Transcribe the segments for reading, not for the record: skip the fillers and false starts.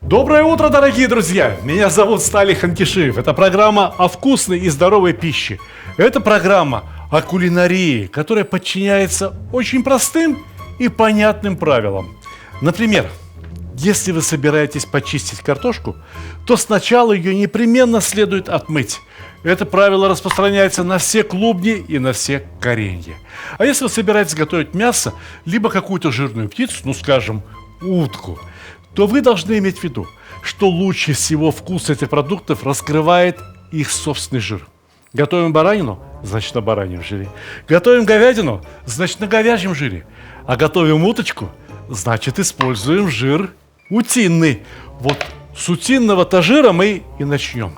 Доброе утро, дорогие друзья! Меня зовут Стали Ханкишиев. Это программа о вкусной и здоровой пище. Это программа о кулинарии, которая подчиняется очень простым и понятным правилам. Например, если вы собираетесь почистить картошку, то сначала ее непременно следует отмыть. Это правило распространяется на все клубни и на все коренья. А если вы собираетесь готовить мясо, либо какую-то жирную птицу, скажем, утку, то вы должны иметь в виду, что лучше всего вкус этих продуктов раскрывает их собственный жир. Готовим баранину, значит на бараньем жире. Готовим говядину, значит на говяжьем жире. А готовим уточку, значит используем жир утиный. Вот с утиного-то жира мы и начнем.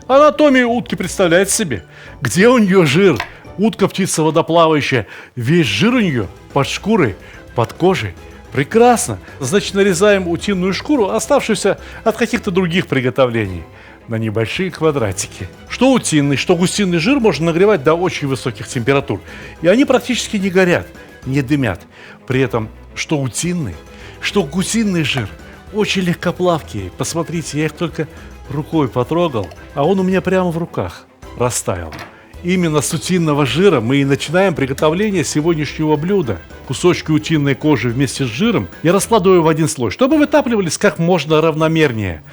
Анатомию утки представляет себе. Где у нее жир? Утка птица водоплавающая. Весь жир у нее под шкурой, под кожей. Прекрасно. Значит, нарезаем утиную шкуру, оставшуюся от каких-то других приготовлений, на небольшие квадратики. Что утиный, что гусиный жир можно нагревать до очень высоких температур. И они практически не горят, не дымят. При этом, что утиный, что гусиный жир очень легкоплавкие. Посмотрите, я их только рукой потрогал, а он у меня прямо в руках растаял. Именно с утиного жира мы и начинаем приготовление сегодняшнего блюда. Кусочки утиной кожи вместе с жиром я раскладываю в один слой, чтобы вытапливались как можно равномернее.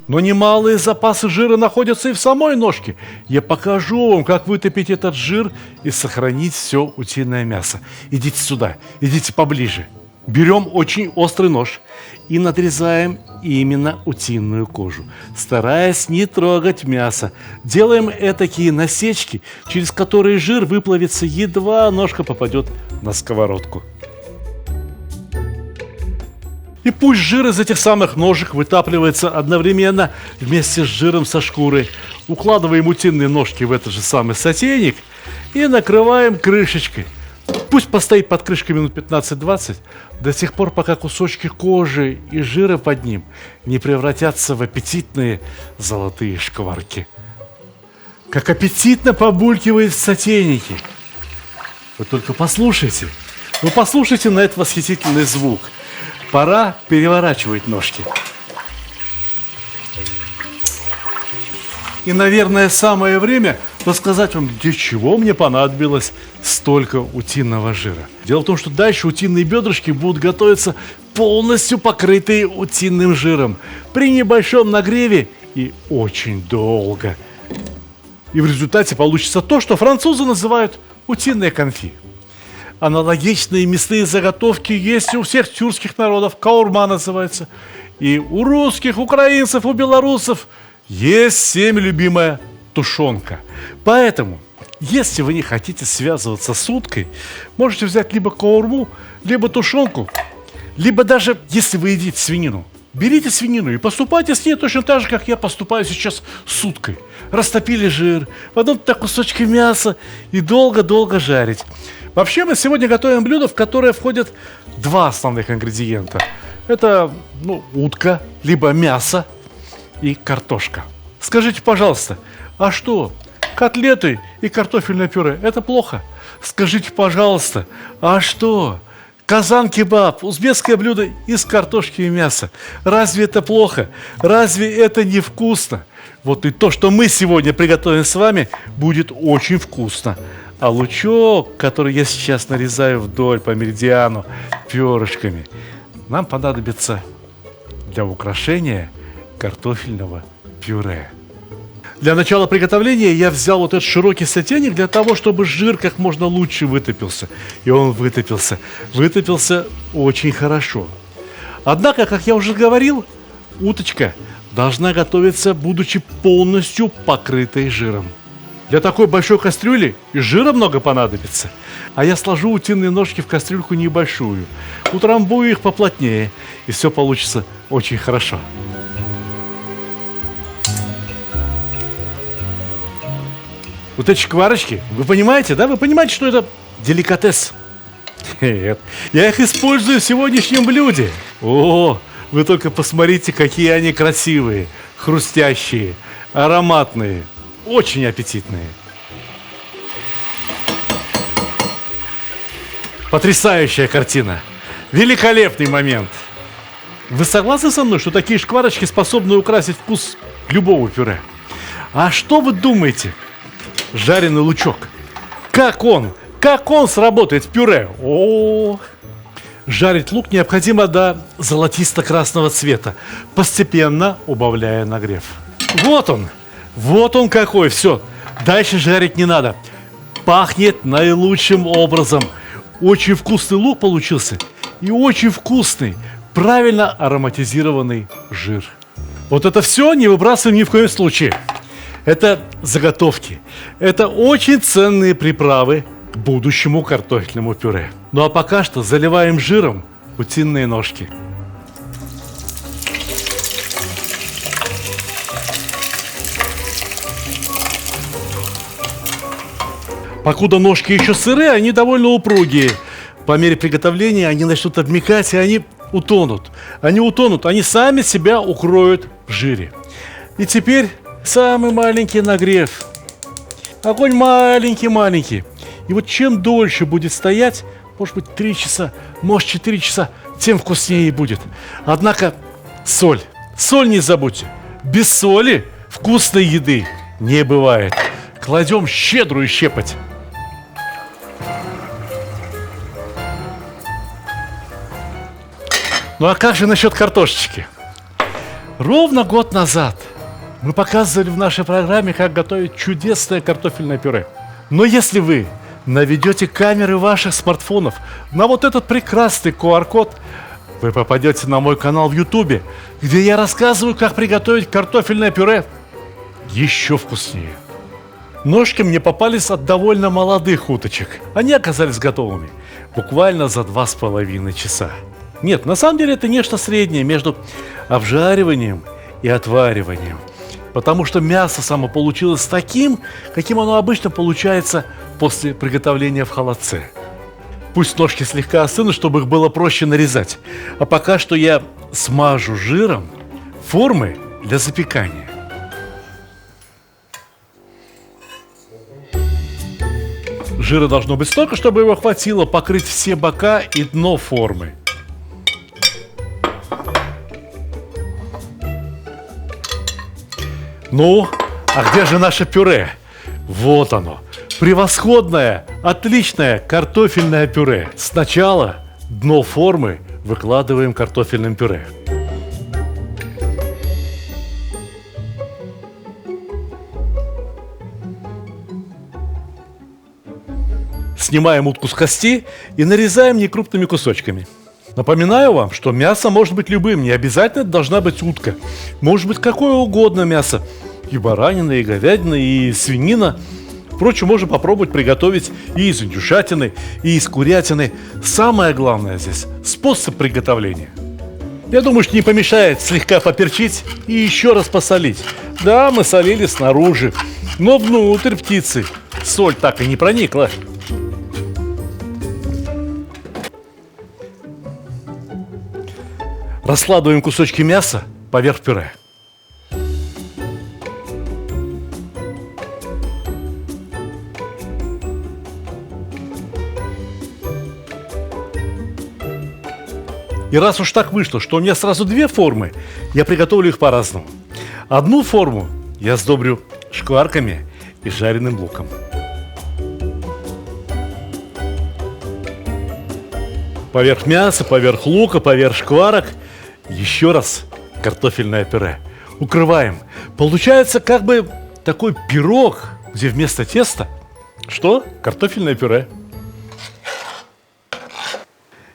Но немалые запасы жира находятся и в самой ножке. Я покажу вам, как вытопить этот жир и сохранить все утиное мясо. Идите сюда, идите поближе. Берем очень острый нож и надрезаем именно утиную кожу, стараясь не трогать мясо. Делаем этакие насечки, через которые жир выплавится, едва ножка попадет на сковородку. И пусть жир из этих самых ножек вытапливается одновременно вместе с жиром со шкурой. Укладываем утиные ножки в этот же самый сотейник и накрываем крышечкой. Пусть постоит под крышкой минут 15-20, до тех пор, пока кусочки кожи и жира под ним не превратятся в аппетитные золотые шкварки. Как аппетитно побулькивает в сотейнике. Вы только послушайте. Вы послушайте на этот восхитительный звук. Пора переворачивать ножки. И, наверное, самое время рассказать вам, для чего мне понадобилось столько утиного жира. Дело в том, что дальше утиные бедрышки будут готовиться полностью покрытые утиным жиром при небольшом нагреве и очень долго. И в результате получится то, что французы называют утиные конфи. Аналогичные мясные заготовки есть у всех тюркских народов, каурма называется. И у русских, украинцев, у белорусов есть всеми любимая тушенка. Поэтому, если вы не хотите связываться с уткой, можете взять либо каурму, либо тушенку, либо даже, если вы едите свинину, берите свинину и поступайте с ней точно так же, как я поступаю сейчас с уткой. Растопили жир, потом туда кусочки мяса и долго-долго жарить. Вообще мы сегодня готовим блюдо, в которое входят два основных ингредиента. Это, утка, либо мясо и картошка. Скажите, пожалуйста, а что, котлеты и картофельное пюре – это плохо? Скажите, пожалуйста, а что, казан-кебаб, узбекское блюдо из картошки и мяса? Разве это плохо? Разве это не вкусно? Вот и то, что мы сегодня приготовим с вами, будет очень вкусно. А лучок, который я сейчас нарезаю вдоль по меридиану перышками, нам понадобится для украшения картофельного пюре. Для начала приготовления я взял вот этот широкий сотейник для того, чтобы жир как можно лучше вытопился. И он вытопился очень хорошо. Однако, как я уже говорил, уточка должна готовиться, будучи полностью покрытой жиром. Для такой большой кастрюли и жира много понадобится. А я сложу утиные ножки в кастрюльку небольшую, утрамбую их поплотнее, и все получится очень хорошо. Вот эти шкварочки, вы понимаете, да? Вы понимаете, что это деликатес? Нет, я их использую в сегодняшнем блюде. О, вы только посмотрите, какие они красивые, хрустящие, ароматные. Очень аппетитные. Потрясающая картина. Великолепный момент. Вы согласны со мной, что такие шкварочки способны украсить вкус любого пюре? А что вы думаете? Жареный лучок. Как он сработает в пюре? Жарить лук необходимо до золотисто-красного цвета, постепенно убавляя нагрев. Вот он какой, все, дальше жарить не надо. Пахнет наилучшим образом. Очень вкусный лук получился и очень вкусный, правильно ароматизированный жир. Вот это все не выбрасываем ни в коем случае. Это заготовки, это очень ценные приправы к будущему картофельному пюре. Ну а пока что заливаем жиром утиные ножки. Покуда ножки еще сырые, они довольно упругие. По мере приготовления они начнут обмякать, и они утонут. Они сами себя укроют в жире. И теперь самый маленький нагрев. Огонь маленький. И вот чем дольше будет стоять, может быть 3 часа, может 4 часа, тем вкуснее будет. Однако соль не забудьте. Без соли вкусной еды не бывает. Кладем щедрую щепоть. Ну а как же насчет картошечки? Ровно год назад мы показывали в нашей программе, как готовить чудесное картофельное пюре. Но если вы наведете камеры ваших смартфонов на вот этот прекрасный QR-код, вы попадете на мой канал в YouTube, где я рассказываю, как приготовить картофельное пюре еще вкуснее. Ножки мне попались от довольно молодых уточек. Они оказались готовыми буквально за 2,5 часа. Нет, на самом деле это нечто среднее между обжариванием и отвариванием. Потому что мясо само получилось таким, каким оно обычно получается после приготовления в холодце. Пусть ножки слегка остынут, чтобы их было проще нарезать. А пока что я смажу жиром формы для запекания. Жира должно быть столько, чтобы его хватило покрыть все бока и дно формы. Ну, а где же наше пюре? Вот оно. Превосходное, отличное картофельное пюре. Сначала дно формы выкладываем картофельным пюре. Снимаем утку с кости и нарезаем некрупными кусочками. Напоминаю вам, что мясо может быть любым, не обязательно должна быть утка. Может быть какое угодно мясо. И баранина, и говядина, и свинина. Впрочем, можно попробовать приготовить и из индюшатины, и из курятины. Самое главное здесь – способ приготовления. Я думаю, что не помешает слегка поперчить и еще раз посолить. Да, мы солили снаружи, но внутрь птицы соль так и не проникла. Раскладываем кусочки мяса поверх пюре. И раз уж так вышло, что у меня сразу 2 формы, я приготовлю их по-разному. Одну форму я сдобрю шкварками и жареным луком. Поверх мяса, поверх лука, поверх шкварок еще раз картофельное пюре. Укрываем. Получается как бы такой пирог, где вместо теста что? Картофельное пюре.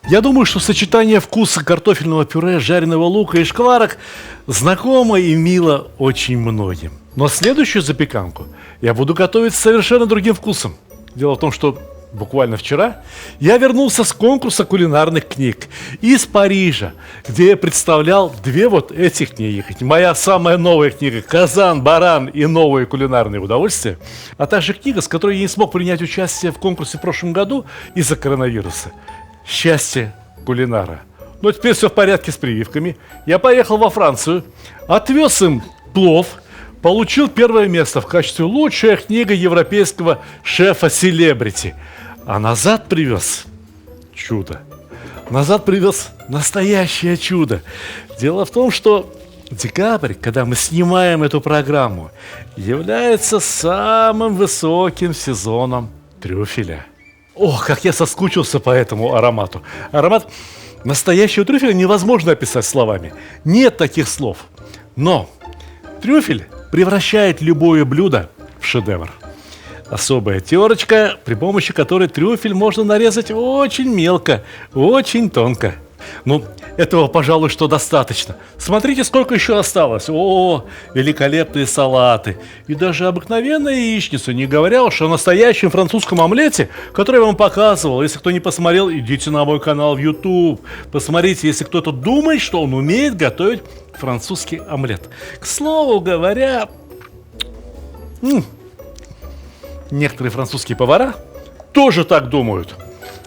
Я думаю, что сочетание вкуса картофельного пюре, жареного лука и шкварок знакомо и мило очень многим. Но следующую запеканку я буду готовить с совершенно другим вкусом. Дело в том, что буквально вчера я вернулся с конкурса кулинарных книг из Парижа, где я представлял 2 вот этих книги. Моя самая новая книга «Казан, баран и новые кулинарные удовольствия», а также книга, с которой я не смог принять участие в конкурсе в прошлом году из-за коронавируса. «Счастье кулинара». Но теперь все в порядке с прививками. Я поехал во Францию, отвез им плов, получил 1 место в качестве лучшая книга европейского шефа-селебрити. А назад привез чудо. назад привез настоящее чудо. Дело в том, что декабрь, когда мы снимаем эту программу, является самым высоким сезоном трюфеля. Ох, как я соскучился по этому аромату. Аромат настоящего трюфеля невозможно описать словами. Нет таких слов. Но трюфель превращает любое блюдо в шедевр. Особая терочка, при помощи которой трюфель можно нарезать очень мелко, очень тонко. Ну, этого, пожалуй, что достаточно. Смотрите, сколько еще осталось. О, великолепные салаты. И даже обыкновенная яичница, не говоря уж о настоящем французском омлете, который я вам показывал. Если кто не посмотрел, идите на мой канал в YouTube. Посмотрите, если кто-то думает, что он умеет готовить французский омлет. К слову говоря, некоторые французские повара тоже так думают.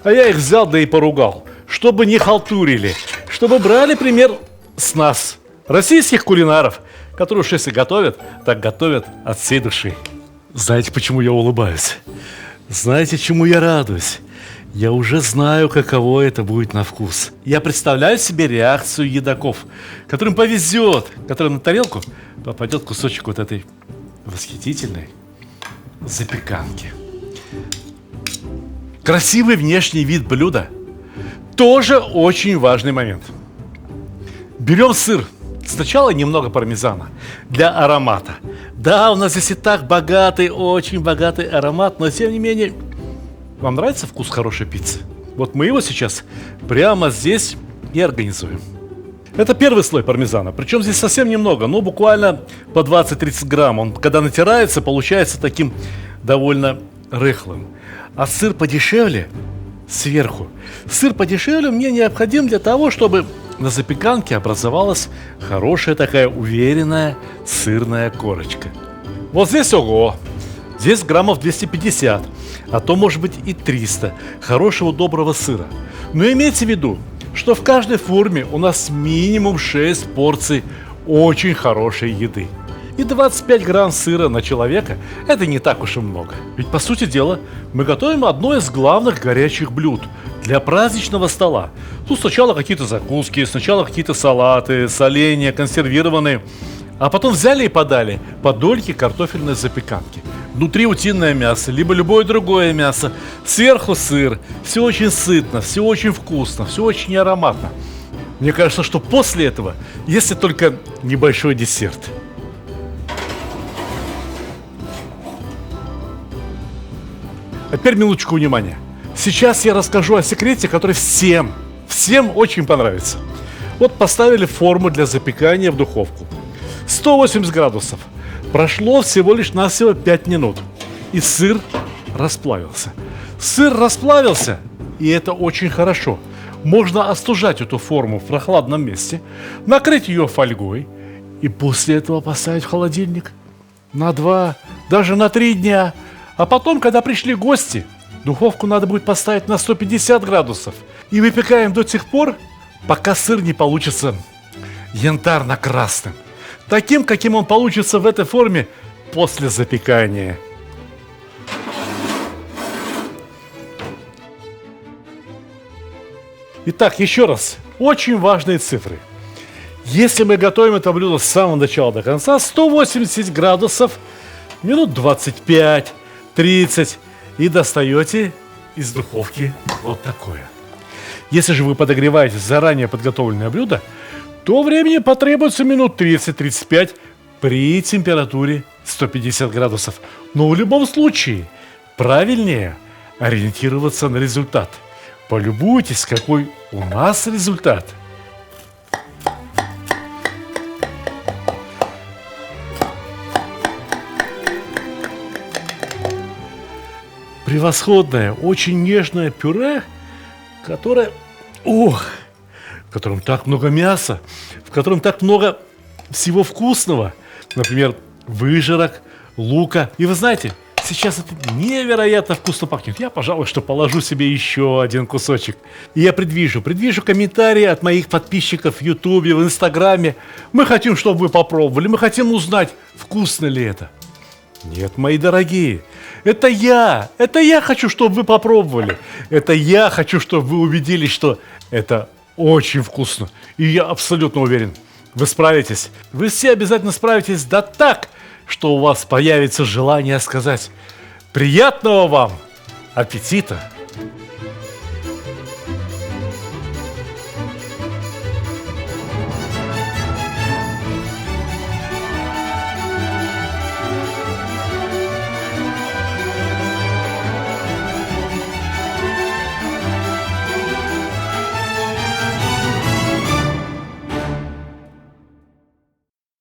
А я их взял, да и поругал. Чтобы не халтурили, чтобы брали пример с нас, российских кулинаров, которые уж если готовят, так готовят от всей души. Знаете, почему я улыбаюсь? Знаете, чему я радуюсь? Я уже знаю, каково это будет на вкус. Я представляю себе реакцию едоков, которым повезет, которым на тарелку попадет кусочек вот этой восхитительной запеканки. Красивый внешний вид блюда тоже очень важный момент. Берем сыр. Сначала немного пармезана для аромата. Да, у нас здесь и так богатый, очень богатый аромат, но тем не менее, вам нравится вкус хорошей пиццы? Вот мы его сейчас прямо здесь и организуем. Это первый слой пармезана, причем здесь совсем немного, ну буквально по 20-30 грамм. Он, когда натирается, получается таким довольно рыхлым. А сыр подешевле сверху. Сыр подешевле мне необходим для того, чтобы на запеканке образовалась хорошая такая уверенная сырная корочка. Вот здесь ого! Здесь граммов 250, а то может быть и 300 хорошего доброго сыра. Но имейте в виду, что в каждой форме у нас минимум 6 порций очень хорошей еды. И 25 грамм сыра на человека – это не так уж и много. Ведь, по сути дела, мы готовим одно из главных горячих блюд для праздничного стола. Тут сначала какие-то закуски, сначала какие-то салаты, соленья, консервированные. А потом взяли и подали по дольке картофельной запеканки. Внутри утиное мясо, либо любое другое мясо. Сверху сыр. Все очень сытно, все очень вкусно, все очень ароматно. Мне кажется, что после этого, если только небольшой десерт. А теперь минуточку внимания. Сейчас я расскажу о секрете, который всем очень понравится. Вот поставили форму для запекания в духовку. 180 градусов. Прошло всего лишь навсего 5 минут. И сыр расплавился. Сыр расплавился, и это очень хорошо. Можно остужать эту форму в прохладном месте, накрыть ее фольгой и после этого поставить в холодильник на 2, даже на 3 дня. А потом, когда пришли гости, духовку надо будет поставить на 150 градусов. И выпекаем до тех пор, пока сыр не получится янтарно-красным. Таким, каким он получится в этой форме после запекания. Итак, еще раз. Очень важные цифры. Если мы готовим это блюдо с самого начала до конца, 180 градусов, минут 25, 30, и достаете из духовки вот такое. Если же вы подогреваете заранее подготовленное блюдо, то времени потребуется минут 30-35 при температуре 150 градусов. Но в любом случае правильнее ориентироваться на результат. Полюбуйтесь, какой у нас результат. Превосходное, очень нежное пюре, которое, в котором так много мяса, в котором так много всего вкусного. Например, выжарок, лука. И вы знаете, сейчас это невероятно вкусно пахнет. Я, пожалуй, что положу себе еще один кусочек. И я предвижу комментарии от моих подписчиков в Ютубе, в Инстаграме. Мы хотим, чтобы вы попробовали, мы хотим узнать, вкусно ли это. Нет, мои дорогие, это я хочу, чтобы вы попробовали. Это я хочу, чтобы вы убедились, что это очень вкусно. И я абсолютно уверен, вы справитесь. Вы все обязательно справитесь, да так, что у вас появится желание сказать: приятного вам аппетита!